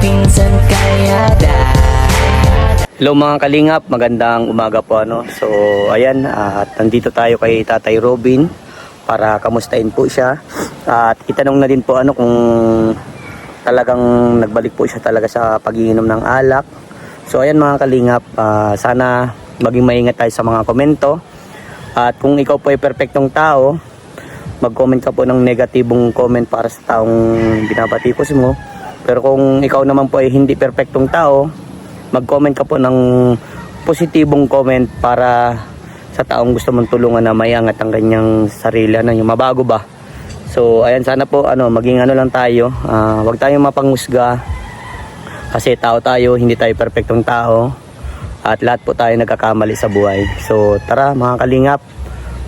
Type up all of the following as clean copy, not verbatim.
Pinsan Kalyada. Hello mga kalingap, magandang umaga po So ayan, at nandito tayo kay Tatay Robin para kamustahin po siya. At itanong na din po kung talagang nagbalik po siya talaga sa pag-iinom ng alak. So ayan mga kalingap, sana maging maingat tayo sa mga komento. At kung ikaw po ay perfectong tao, mag-comment ka po ng negatibong comment para sa taong binabatikos mo. Pero kung ikaw naman po ay hindi perfectong tao, mag-comment ka po ng positibong comment para sa taong gusto mong tulungan na may angat ang kanyang sarili, yung mabago ba. So ayan, sana po maging lang tayo, wag tayong mapanghusga kasi tao tayo, hindi tayo perfectong tao at lahat po tayo nagkakamali sa buhay. So tara mga kalingap,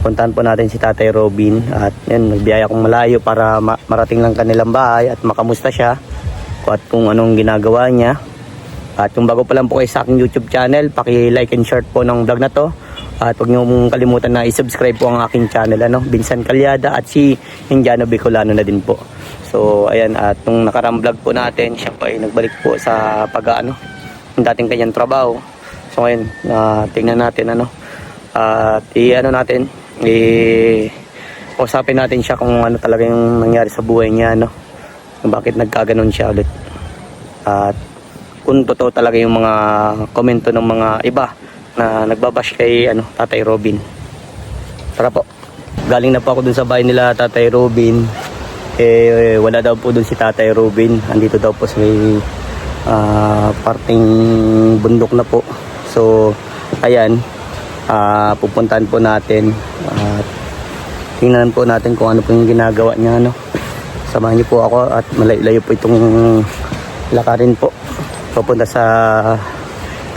puntahan po natin si Tatay Robin at yan, nagbiyaya kong malayo para marating lang kanilang bahay at makamusta siya at kung anong ginagawa niya. At kung bago pa lang po kayo sa aking YouTube channel, paki-like and share po ng vlog na to. At huwag niyo kalimutan na i-subscribe po ang aking channel, Pinsan Kalyada, at si Indiano Bicolano na din po. So ayan, at nung nakarang vlog po natin, siya po ay nagbalik po sa yung dating kanyang trabaho. So ngayon, tingnan natin at usapin natin siya kung ano talaga yung nangyari sa buhay niya, bakit nagkaganon siya ulit. At kung totoo talaga yung mga komento ng mga iba na nagbabash kay Tatay Robin. Tara po. Galing na po ako dun sa bahay nila Tatay Robin. Wala daw po dun si Tatay Robin. Andito daw po sa may parting bundok na po. So ayan, pupuntahan po natin at tingnan po natin kung ano po yung ginagawa niya. Samahan niyo po ako at malayo po itong lakarin po papunta sa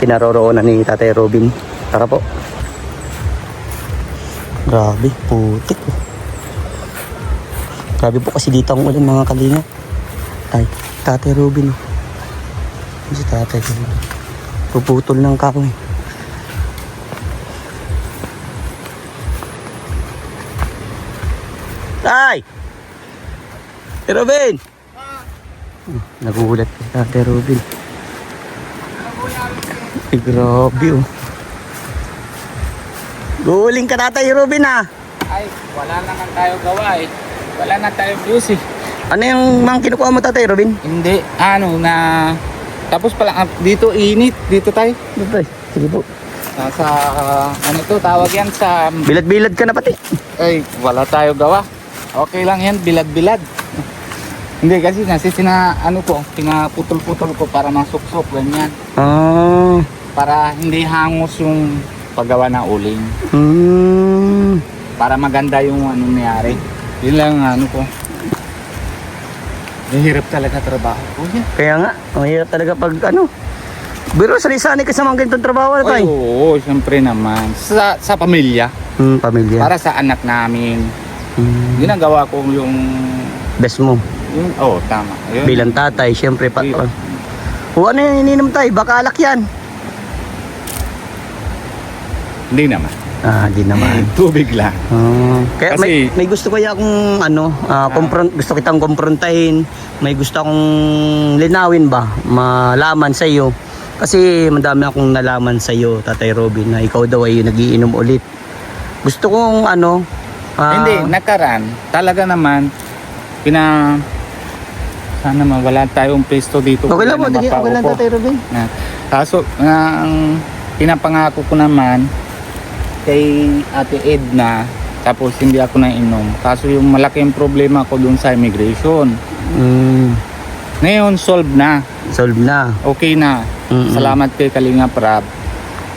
pinaroroonan ni Tatay Robin. Tara po. Grabe, putik. Grabe po kasi dito ang ulan mga kalinga. Ay, Tatay Robin. Si Tatay Robin. Puputol ng kahoy. Tay! Tatay Robin! Nagugulat si Tatay Robin. Ay, grabe Guling ka Tatay Robin Ay, wala na nga tayo gawa Wala na tayo views Ano yung mga kinukuha mo Tatay Robin? Hindi, tapos pala dito init, dito tayo. Sige po. Sa tawag yan sa... Bilad-bilad ka na pati. Ay, wala tayo gawa. Okay lang yan, bilad-bilad. Hindi kasi pinaputol-putol ko para masuksok, ganyan. Para hindi hangos yung paggawa ng uling. Para maganda yung nangyari. Yun lang ko. Mahirap talaga trabaho ko yan. Kaya nga, mahirap talaga pag Pero sanay ka sa mga ganitong trabaho na tayo. Oo, siyempre naman. Sa pamilya. Pamilya. Para sa anak namin. Ginagawa ko yung... Best mo. Tama. Yun. Bilang tatay, siyempre. Ano yung ininom tayo? Baka alak yan. Hindi naman. Di naman. Tubig lang. Kaya kasi, may gusto kaya akong gusto kitang kumprontahin. May gusto akong linawin ba? Malaman sa iyo. Kasi madami akong nalaman sa iyo, Tatay Robin, na ikaw daw ay nagiinom ulit. Gusto kong hindi, nakaraan. Talaga naman, sana mawala tayong pesto dito. Okay lang po, okay lang Tatay Robin. Kaso, ang pinapangako ko naman, kay Ate Edna, tapos hindi ako nainom. Kaso yung malaking problema ko dun sa immigration. Ngayon, solve na. Solve na. Okay na. Salamat kay Kalinga Prab.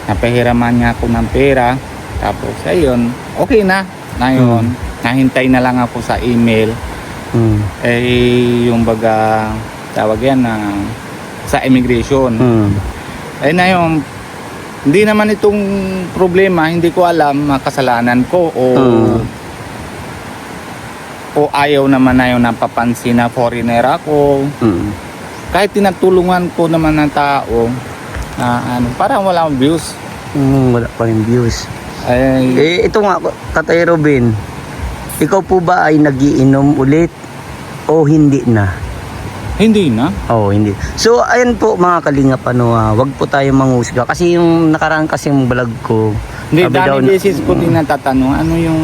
Napahiraman niya ako ng pera. Tapos, ayun, okay na. Ngayon, nahintay na lang ako sa email. Yung baga, tawag yan sa immigration. Na yung hindi naman itong problema, hindi ko alam kasalanan ko o ayaw naman na yung napapansin na foreigner ako. Kahit tinatulungan ko naman ng tao, parang wala akong views. Wala pa rin views. Ito nga, Tatay Robin, ikaw po ba ay nagiinom ulit o hindi na? Hindi na. Oo, hindi. So, ayan po mga kalingap, wag po tayo manghusga. Kasi yung nakaraan kasing vlog ko, Hindi, sabi daw dami beses ko din natatanong, ano yung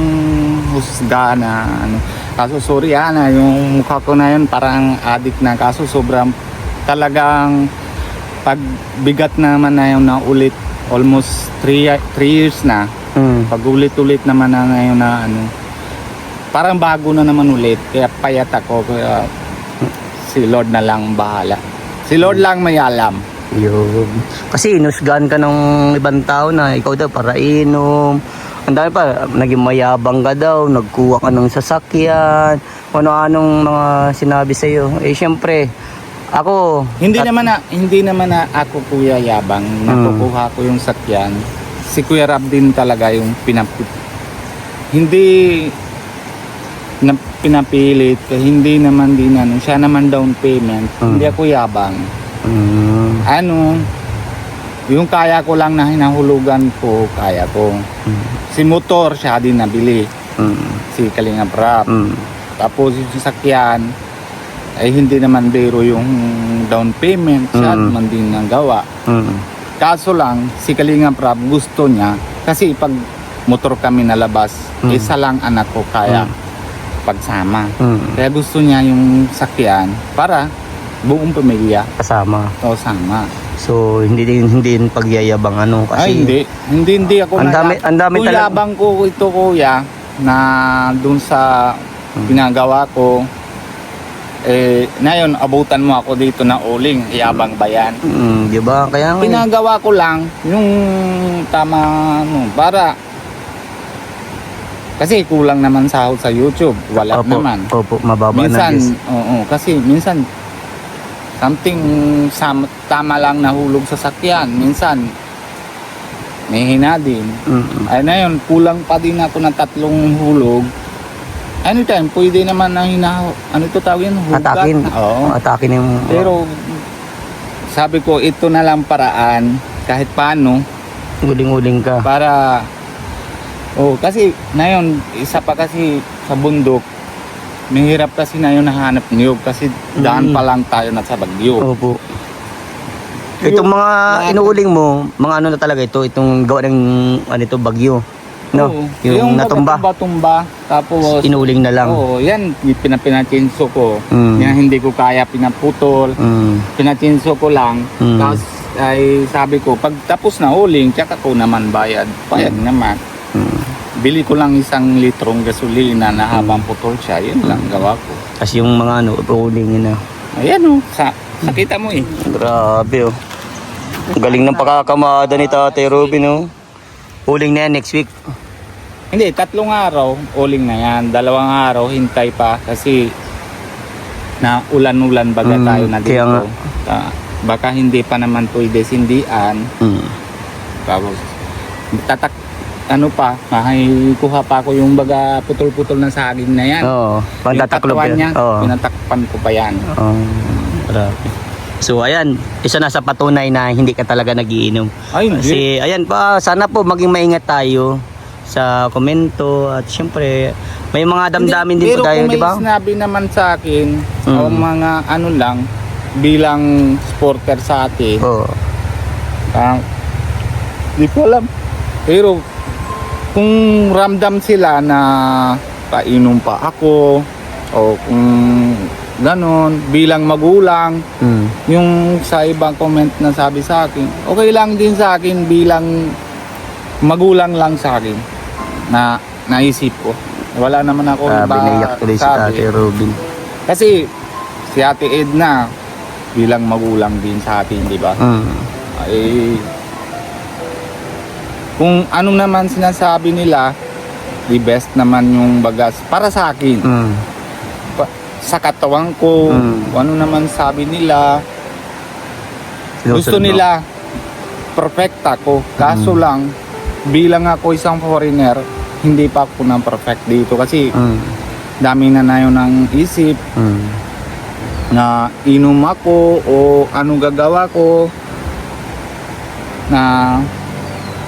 husga na, ano. Kaso sorry yung mukha ko na yun parang addict na. Kaso sobrang talagang pagbigat naman na yun na ulit. Almost 3 years na. Mm. Pag ulit-ulit naman na ngayon na ano, parang bago na naman ulit. Kaya payat ako. Kaya si Lord na lang bahala. Si Lord lang may alam. Yun. Kasi inusgahan ka ng ibang tao na ikaw daw para inom. Ang dami pa, naging mayabang ka daw, nagkuha ka ng sasakyan, ano-anong mga sinabi sa'yo. Eh, syempre, ako... Hindi naman na ako kuya yabang. Nakukuha ko yung sakyan. Si Kuya Rab din talaga yung hindi na pinapilit, hindi naman din ano, siya naman down payment. Hindi ako yabang. Ano, yung kaya ko lang na hinahulugan ko, kaya ko. Si motor siya din nabili. Si Kalinga Prab. Tapos yung sasakyan ay hindi naman biro yung down payment, siya naman din ang gawa. Kaso lang si Kalinga Prab gusto niya kasi pag motor kami nalabas, isa lang anak ko kaya pagsama. Kaya gusto niya yung sakyan para buong pamilya Kasama. o sama. So, hindi din pagyayabang kasi... Ay, hindi ako Ang dami Kung talaga. yabang ko ito kuya na dun sa ginagawa ko, ngayon abutan mo ako dito na uling, yabang ba yan? Di ba? Kaya nga... Pinagawa ko lang yung tama para kasi kulang naman sahod sa YouTube, wala naman. Opo, mababa Minsan, na. kasi minsan something tama lang nahulog sa sakyan. Minsan may hina din. Ay na yun, kulang pa din ako ng 3 hulog. Anytime, pwede naman na ano ito tawag yun? Hugat. Atakin. Oo. Atakin yung... Pero sabi ko, ito na lang paraan kahit paano Uling-uling ka. para kasi na yun, isa pa kasi sa bundok, mahirap kasi na yun nahanap niyog kasi daan pa lang tayo na sa bagyo. Opo. Itong mga inuuling mo, mga ano na talaga ito, itong gawa ng bagyo. No? Oo. Yung natumba. Tumba, tapos Inuuling na lang. yan, pinachinso ko. Mm. Yan, hindi ko kaya pinaputol. Pinachinso ko lang. Tapos ay sabi ko, pag tapos na uling, tsaka ko naman bayad. Bayad naman. Bili ko lang 1 litrong gasolina na habang putol siya, yun lang gawa ko. Kasi yung mga uulingin na. Ayan nakita mo eh. Grabe Galing ng pakakamada ni Tatay Robin Uling na yan next week. Hindi, 3 araw, uling na yan. 2 araw, hintay pa kasi na ulan-ulan baga tayo na kaya dito. Baka hindi pa naman pwede sindian. Tapos, kuha pa ako yung baga putol-putol na saging na yan. Oo, pantataklob Yung katawan niya, yan. Oo. pinatakpan ko pa yan. Grabe. So ayan, isa na sa patunay na hindi ka talaga nagiinom. Ay, hindi. Kasi ayan pa, sana po maging maingat tayo sa komento at syempre may mga damdamin din po tayo, di ba? Pero kung may sinabi naman sa akin, o mga ano lang, bilang supporter sa atin, di ko alam. Pero kung ramdam sila na painom pa ako, o kung ganon, bilang magulang, yung sa ibang comment na sabi sa akin, okay lang din sa akin bilang magulang lang sa akin na naisip ko. Wala naman ako Naiyak tuloy si Tatay Robin. kasi si Ate Edna bilang magulang din sa atin, di ba? Kung anong naman sinasabi nila, the best naman yung bagas para sa akin. Sa katawan ko, ano naman sabi nila, gusto nila perfect ako. Kaso lang, bilang ako isang foreigner, hindi pa ako ng perfect dito kasi dami na yun ng isip na inom ako o anong gagawa ko na,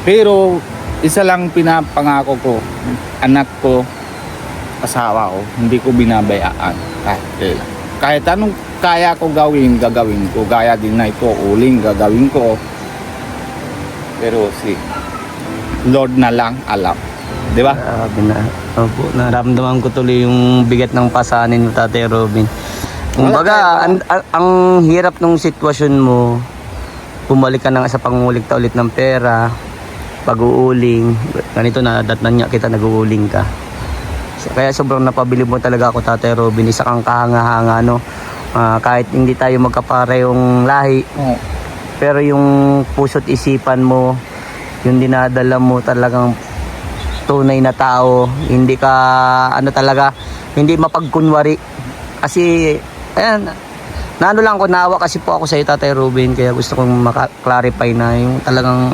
pero isa lang pinapangako ko, anak ko, asawa ko, hindi ko binabayaan kahit kaya ko gawin, gagawin ko. Gaya din na ito, uling, gagawin ko. Pero si Lord na lang alam. Di ba? Grabe na. Opo, naramdaman ko tuloy yung bigat ng pasanin mo, Tatay Robin. Kumbaga, ang hirap ng sitwasyon mo, bumalik ka na nga sa pangulikta ulit ng pera, pag-uuling, ganito na datnan nga kita, nag-uuling ka. Kaya sobrang napabilib mo talaga ako, Tatay Robin. Isa kang kahanga-hanga, no? Kahit hindi tayo magkaparehong lahi, Oo. pero yung puso't isipan mo, yung dinadala mo talagang tunay na tao, hindi ka talaga, hindi mapagkunwari. Kasi ayan, naano lang ko, naawa kasi po ako sa iyo, Tatay Robin, kaya gusto kong maka-clarify na yung talagang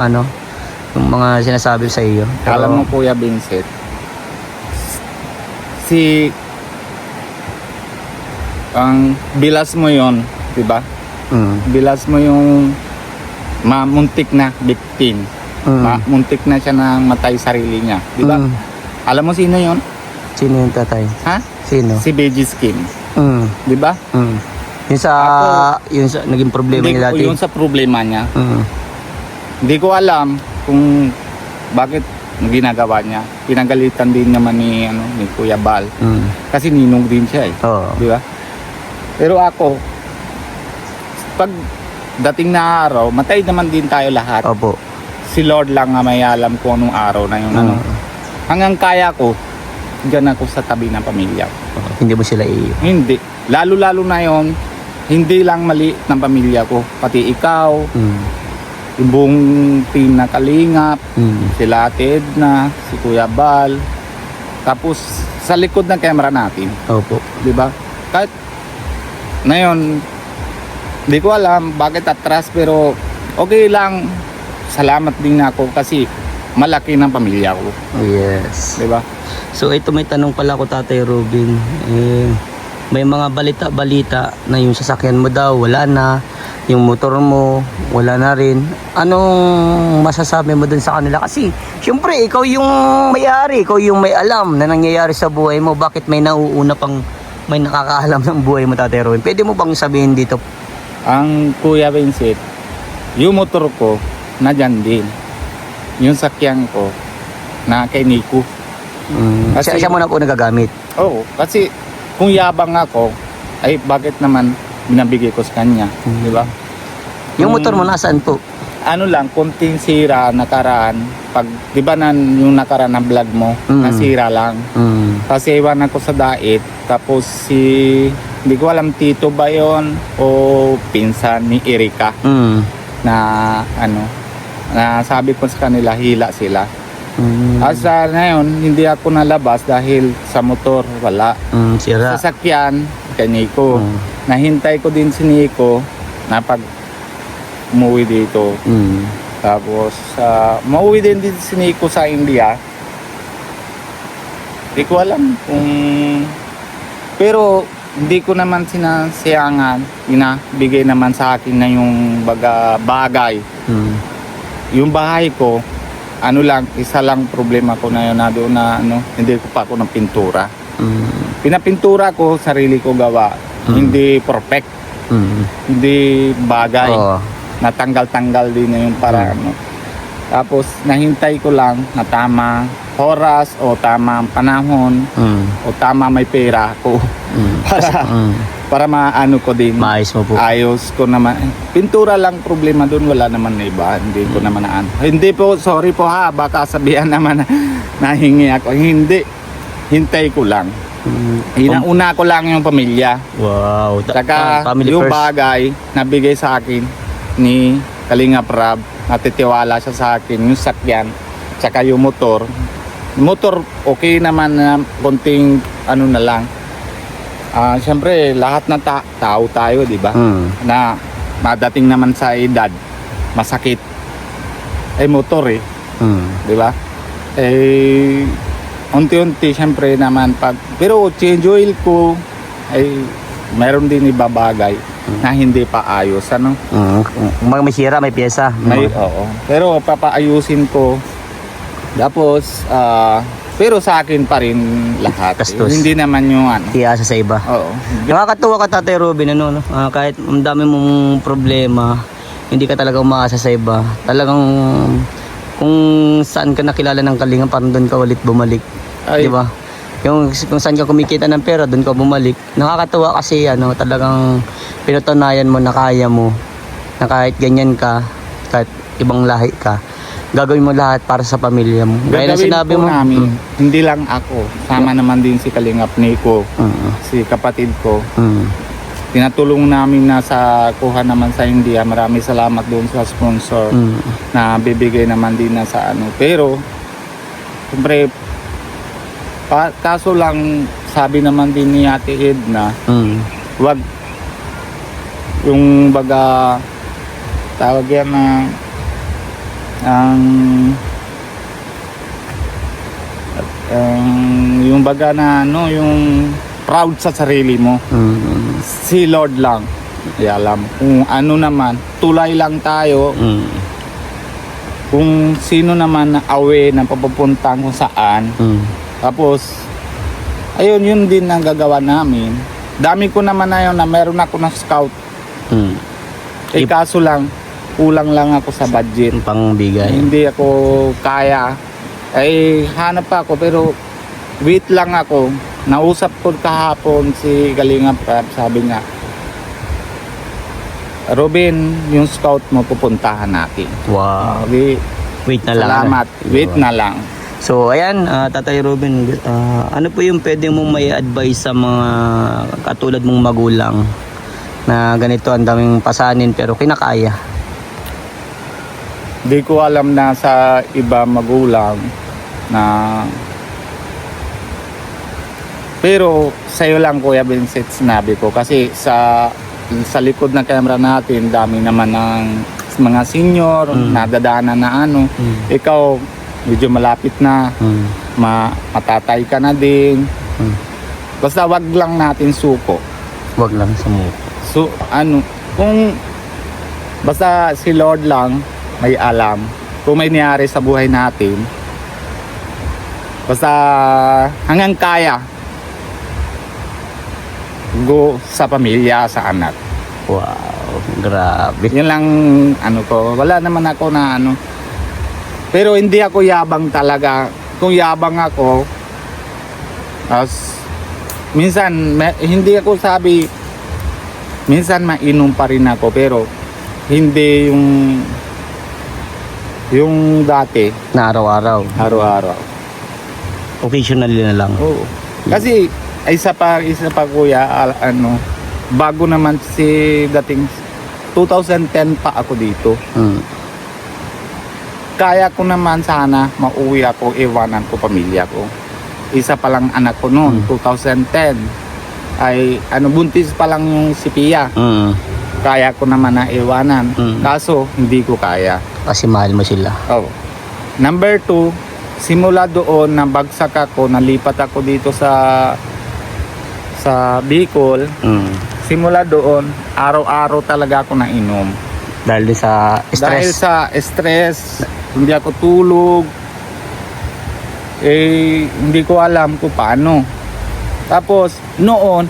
yung mga sinasabi sa iyo. Alam mo, Kuya Vincent, ang bilas mo yon, di ba? Bilas mo yung mamuntik na victim. Muntik na siya na matay sarili niya, di ba? Alam mo sino yon? Sino yung tatay? Ha? Sino? Si Beji Skim, di ba? Yung sa naging problema Hindi niya ko dati. yun sa problema niya. Hindi ko alam kung bakit ginagawa niya. Pinagalitan din naman ni Kuya Bal. Kasi ninong din siya eh. Oo. Di ba? Pero ako, pag dating na araw, matay naman din tayo lahat. Opo. Si Lord lang nga may alam kung anong araw na yun. Hanggang kaya ko, dyan ako sa tabi ng pamilya. Hindi mo sila Hindi. Lalo-lalo na yon, hindi lang mali ng pamilya ko. Pati ikaw, yung buong team na Kalingap, sila Ate Edna, si Kuya Bal. Tapos sa likod ng camera natin. Opo. Di ba? Kahit na yun, di ko alam bakit atras, pero okay lang. Salamat din ako kasi malaki ng pamilya ko. Yes. Di ba? So ito, may tanong pala ako, Tatay Robin. May mga balita na yung sasakyan mo daw wala na, yung motor mo wala na rin. Anong masasabi mo dun sa kanila? Kasi syempre ikaw yung may-ari, ikaw yung may alam na nangyayari sa buhay mo. Bakit may nauuna pang may nakakaalam ng buhay mo, Tatay Robin? Pwede mo bang sabihin dito? Ang Kuya Vincent, yung motor ko na dyan din. Yung sakyan ko na kay Nico. Kasi, Siya mo na po nagagamit. Oo, kasi kung yabang ako, ay bakit naman binabigay ko sa kanya, di ba? Yung motor mo nasaan po? Ano lang, konting sira nakaraan. Pag, di ba yung nakaraan na vlog mo, nasira lang. Kasi iwan ako sa dait, tapos hindi ko alam tito ba yon o pinsan ni Erika na na sabi ko sa kanila hila sila. Asa na yun, hindi ako nalabas dahil sa motor wala. Sira. Sasakyan kay Nico. Nahintay ko din si Nico na pag umuwi dito. Tapos mauwi din si Nico sa India. Hindi ko alam kung, pero hindi ko naman sinasayangan, inabigay naman sa akin na yung bagay. Yung bahay ko, isa lang problema ko na yun na doon na hindi ko pa ako ng pintura. Pinapintura ko, sarili ko gawa. Hindi perfect. Hindi bagay. Natanggal-tanggal din na yung para Tapos nahintay ko lang na tama oras o tama panahon o tama may pera ko para maano ko din. Maayos mo po. Ayos ko naman. Pintura lang problema doon, wala naman na iba. Hindi ko naman naano. Hindi po, sorry po ha, baka sabihan naman na nahingi ako. Hindi. Hintay ko lang. Una ko lang yung pamilya. Wow. Saka Family yung first. bagay nabigay sa akin ni Kalingap Rab, natitiwala siya sa akin, yung sakyan, saka yung motor. Motor, okay naman na konting na lang. Siyempre, lahat ng tao tayo, di ba? Na madating naman sa edad, masakit. Motor di ba? Unti-unti, siyempre naman, pero change oil ko, meron din ibabagay na hindi pa ayos. May sira, may pyesa. Oo. Pero papaayusin ko. Tapos, Pero sa akin pa rin lahat. Gastos. Hindi naman yung ano. Iasa sa iba. Oo. Nakakatuwa ka, Tatay Robin, ano, no? Kahit ang dami mong problema, hindi ka talaga umaasa sa iba. Talagang kung saan ka nakilala ng kalinga, parang doon ka ulit bumalik. Ay. Di ba? Yung kung saan ka kumikita ng pera, doon ka bumalik. Nakakatuwa kasi ano, talagang pinatunayan mo na kaya mo. Na kahit ganyan ka, kahit ibang lahi ka, gagawin mo lahat para sa pamilya mo. Gaya na Gagawin sinabi po mo. namin, hindi lang ako. Sama naman din si Kalingap Nico, si kapatid ko. Tinatulong namin na sa kuha naman sa India. Maraming salamat doon sa sponsor na bibigay naman din na sa ano. Pero, siyempre, kaso lang, sabi naman din ni Ate Edna, wag yung baga, tawag yan na, yung baga na ano, yung proud sa sarili mo. Si Lord lang ay alam kung ano naman, tulay lang tayo. Kung sino naman na away na papupunta kung saan. Tapos ayun, yun din ang gagawa namin. Dami ko naman na yun na meron ako na scout. Kaso lang kulang lang ako sa budget. Pangbigay. Hindi ako kaya. Ay hanap pa ako pero wait lang ako. Nausap ko kahapon si Kalingap, sabi niya, Robin, yung scout mo pupuntahan natin. Wow. Okay. Wait na lang. Salamat. Wait na lang. So ayan, Tatay Robin, ano po yung pwede mong may advice sa mga katulad mong magulang na ganito, ang daming pasanin pero kinakaya? Di ko alam na sa iba magulang na, pero sa'yo lang Kuya Vincent sinabi ko kasi sa likod ng camera natin dami naman ng mga senior nadadaanan na ano. Ikaw medyo malapit na, matatay ka na din. Basta wag lang natin suko. Wag lang sumuko. So ano, kung basta si Lord lang may alam kung may nangyari sa buhay natin, basta hanggang kaya go sa pamilya, sa anak. Wow, grabe. Yun lang ano ko, wala naman ako na ano, pero hindi ako yabang talaga. Kung yabang ako, as minsan hindi ako sabi, minsan mainom pa rin ako pero hindi yung dati Na araw-araw. araw-araw. Occasionally na lang. Oo. Kasi isa pa Kuya, ano, bago naman si dating 2010 pa ako dito. Kaya ko naman sana mauwi ako, iwanan ko pamilya ko. Isa pa lang anak ko noon, 2010. Ay ano, buntis pa lang yung si Pia. Kaya ko naman na iwanan. Kaso hindi ko kaya. Kasi mahal mo sila. Oh. Number 2, simula doon nabagsak ako, nalipat ako dito sa Bicol. Simula doon, araw-araw talaga ako nainom. Dahil sa stress. Dahil sa stress, hindi ako tulog. Hindi ko alam kung paano. Tapos noon,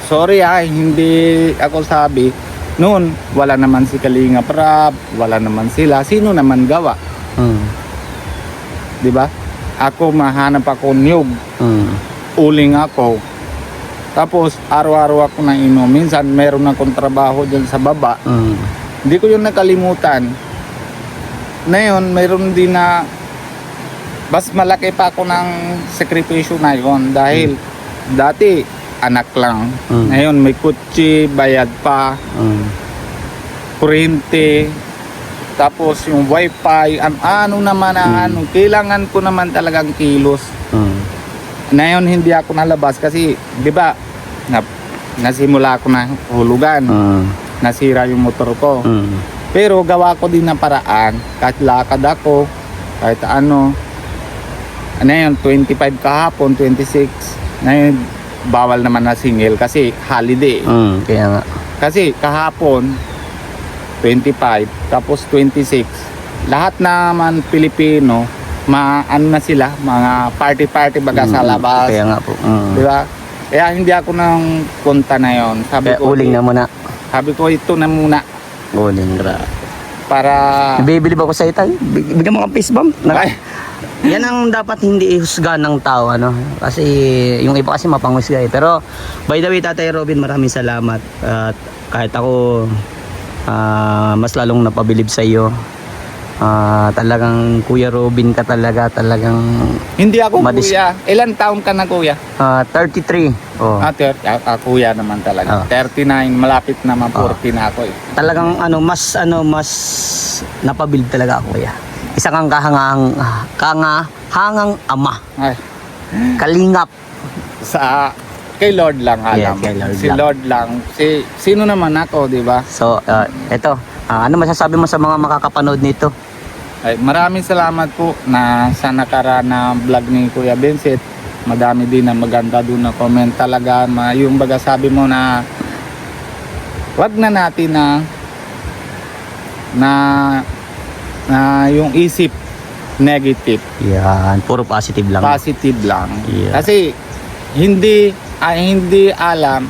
sorry hindi ako sabi, noon wala naman si Kalinga Prab, wala naman sila, sino naman gawa? 'Di ba? Ako mahanap ako niyog. Uling ako. Tapos araw-araw ako nainom. Minsan meron akong trabaho diyan sa baba. Hindi ko 'yun nakalimutan. Ngayon mayroon din na mas malaki pa ako ng sakripisyo na 'yon dahil dati anak lang. Ngayon may kutsi, bayad pa, kuryente, tapos yung wifi, ano naman ano, kailangan ko naman talagang kilos. Ngayon hindi ako nalabas kasi, di ba, nasimula ako na hulugan, nasira yung motor ko. Pero gawa ko din ng paraan, kahit lakad ako, kahit ano. Ngayon 25 kahapon, 26, ngayon bawal naman na single kasi holiday. Kaya nga. Kasi kahapon 25 tapos 26, lahat naman Pilipino ano na sila, mga party baga sa labas. Kaya nga po. Di ba? Kaya hindi ako nang punta na yon. Sabi Kaya ko, uling na muna. sabi ko ito na muna Uling. para Nabibili ba ako sa itay? Bigyan mo kang fist bump. ay, Yan ang dapat hindi ihusga ng tao, ano? Kasi yung iba kasi mapanghusga eh. Pero by the way, Tatay Robin, maraming salamat. At kahit ako mas lalong napabilib sa iyo. Talagang Kuya Robin ka talagang hindi ako Madis- kuya. Ilan taon ka na kuya? 33. Oh. Kuya naman talaga. 39, malapit naman 40 na ako eh. Talagang mas napabilib talaga ako, Kuya. Isa kang kahangang ama. Ay, Kalingap. kay Lord lang Yes, alam. kay Lord Si lang. Lord lang. Sino naman ako, di ba? So, eto. Ano masasabi mo sa mga makakapanood nito? Ay, maraming salamat po na sa nakaraan na vlog ni Kuya Vincent. Madami din na maganda doon na comment talaga. Yung baga sabi mo na wag na natin na yung isip negative. Yan, puro positive lang. Positive lang. Yeah. Kasi hindi alam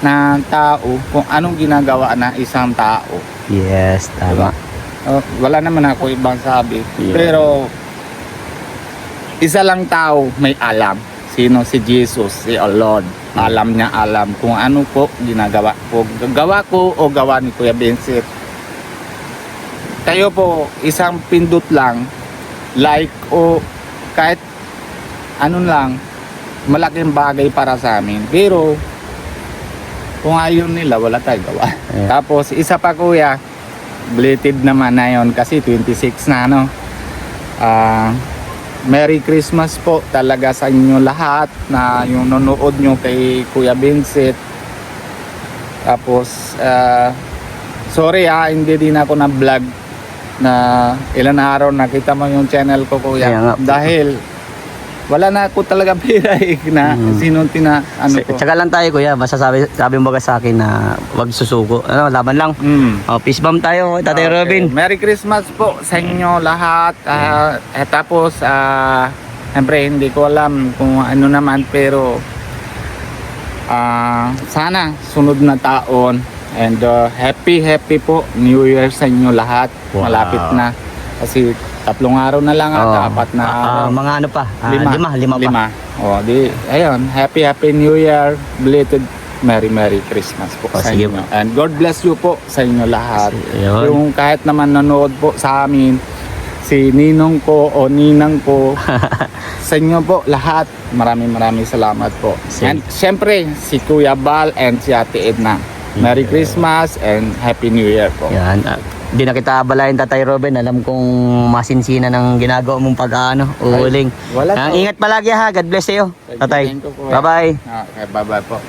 ng tao kung anong ginagawa na isang tao. Yes, tama. Wala naman ako ibang sabi. Yeah. Pero isa lang tao may alam. Sino? Si Jesus, si Lord. Alam niya kung ano po ginagawa ko. Gawa ko o gawa ni Kuya Vincent. Kayo po, isang pindot lang, like o kahit ano lang, malaking bagay para sa amin. Pero kung ayaw nila, wala tayong gawa. Yeah. Tapos isa pa kuya, belated naman na yun kasi 26 na ano. Merry Christmas po talaga sa inyo lahat na yung nanonood nyo kay Kuya Vincent. Tapos sorry hindi din ako na vlog na ilan araw nakita mo yung channel ko kuya. Kaya nga po. Dahil wala na ako talaga pera na sinunti na ano ko. Tsaka lang tayo, Kuya. Sabi mo ba sa akin na wag susuko. Laban lang. Peace bomb tayo, Tatay Okay. Robin. Merry Christmas po sa inyo lahat. Tapos siyempre hindi ko alam kung ano naman pero sana sunod na taon and happy po New Year sa inyo lahat. Wow. Malapit na kasi 3 araw na lang ata, 4 na araw. Mga ano pa? 5 pa. Di ayun, happy New Year, belated Merry Christmas po sa sige inyo. And God bless you po sa inyo lahat. Ayun. Yung kahit naman nanood po sa amin, si Ninong ko o Ninang ko, sa inyo po lahat, maraming salamat po. Sige. And syempre, si Kuya Bal and si Ate Edna. Merry Christmas and Happy New Year po. Yan. Di na kita abalain, Tatay Robin. Alam kong masinsina ng ginagawa mong uuling. Wala to. Ingat palagi ha. God bless sa'yo, Tatay. Thank you, Kuya. Bye-bye. Okay, bye-bye po.